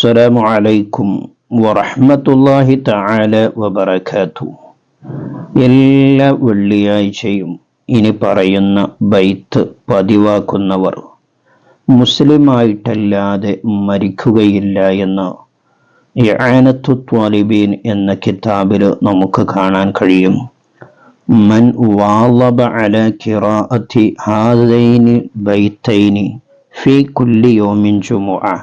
അസ്സലാമു അലൈക്കും വറഹ്മത്തുള്ളാഹി തആല വബറകാതുഹു. എല്ലാ വെള്ളിയാഴ്ചയും ഇനി പറയുന്ന ബൈത്ത് പതിവാക്കുന്നവർ മുസ്ലിമായിട്ടല്ലാതെ മരിക്കുകയില്ല എന്ന് ഇആനത്തു ത്വാലിബീൻ എന്ന കിതാബിൽ നമുക്ക് കാണാൻ കഴിയും. മൻ വാളബ അലാ ഖിറാഅത്തി ഹാദൈനി ബൈത്തൈനി ഫീ കുല്ലി യൗമിൻ ജുമുഅ,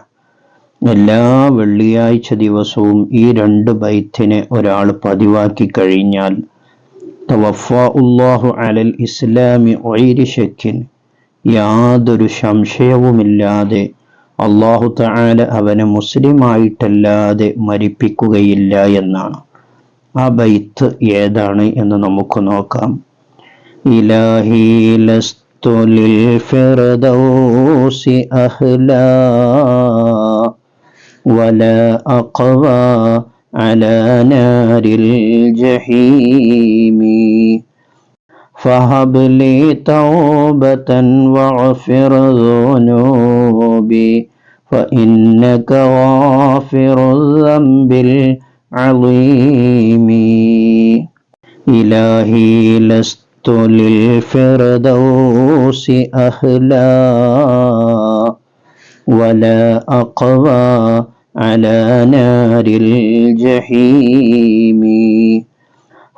എല്ലാ വെള്ളിയാഴ്ച ദിവസവും ഈ രണ്ട് ബൈത്തിനെ ഒരാൾ പതിവാക്കി കഴിഞ്ഞാൽ തവഫാഉല്ലാഹു അലൽ ഇസ്ലാമി ഗൈരി ശക്കിൻ, യാതൊരു സംശയവുമില്ലാതെ അല്ലാഹു തആല അവനെ മുസ്ലിമായിട്ടല്ലാതെ മരിപ്പിക്കുകയില്ല എന്നാണ്. ആ ബൈത്ത് ഏതാണ് എന്ന് നമുക്ക് നോക്കാം. ഇലാഹി ലസ്തു ലിൽ ഫിർദൗസി അഹ്ലാ വലാ അഖ്വാ അലാ നാരിൽ ജഹീമി ഫഹബ് ലി തൗബതൻ വഗ്ഫിർ ദുനൂബി ഫഇന്നക ഗാഫിറുൽ ദംബിൽ അളീമി. ഇലാഹി ലസ്തു ലിൽ ഫിർദൗസി അഹ്ലാ വലാ അഖ്വാ അലാ നാരിൽ ജഹീമി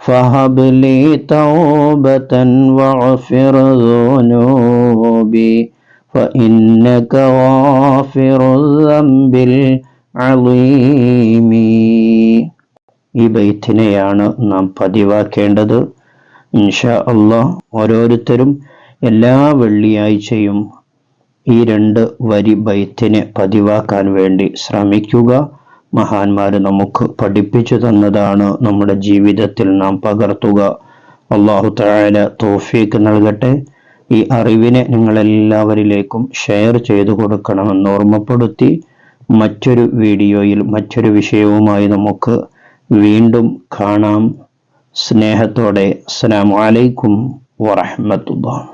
ഫഹബ് ലി തൗബതൻ വഗ്ഫിർ ദുനൂബി ഫഇന്നക ഗാഫിറുൽ ദംബിൽ അളീമി. ഈ ബൈത്തിനെയാണ് നാം പതിവാക്കേണ്ടത്. ഇൻഷാ അല്ലാഹ് ഓരോരുത്തരും എല്ലാ വെള്ളിയാഴ്ചയും ഈ രണ്ട് വരി ബൈത്തിനെ പതിവാക്കാൻ വേണ്ടി ശ്രമിക്കുക. മഹാന്മാർ നമുക്ക് പഠിപ്പിച്ചു തന്നതാണ്, നമ്മുടെ ജീവിതത്തിൽ നാം പകർത്തുക. അല്ലാഹു തആല തൗഫീഖ് നൽകട്ടെ. ഈ അറിവിനെ നിങ്ങളെല്ലാവരിലേക്കും ഷെയർ ചെയ്തു കൊടുക്കണമെന്ന് ഓർമ്മപ്പെടുത്തി മറ്റൊരു വീഡിയോയിൽ മറ്റൊരു വിഷയവുമായി നമുക്ക് വീണ്ടും കാണാം. സ്നേഹത്തോടെ അസ്സലാമു അലൈക്കും വറഹ്മത്തുള്ളാഹി.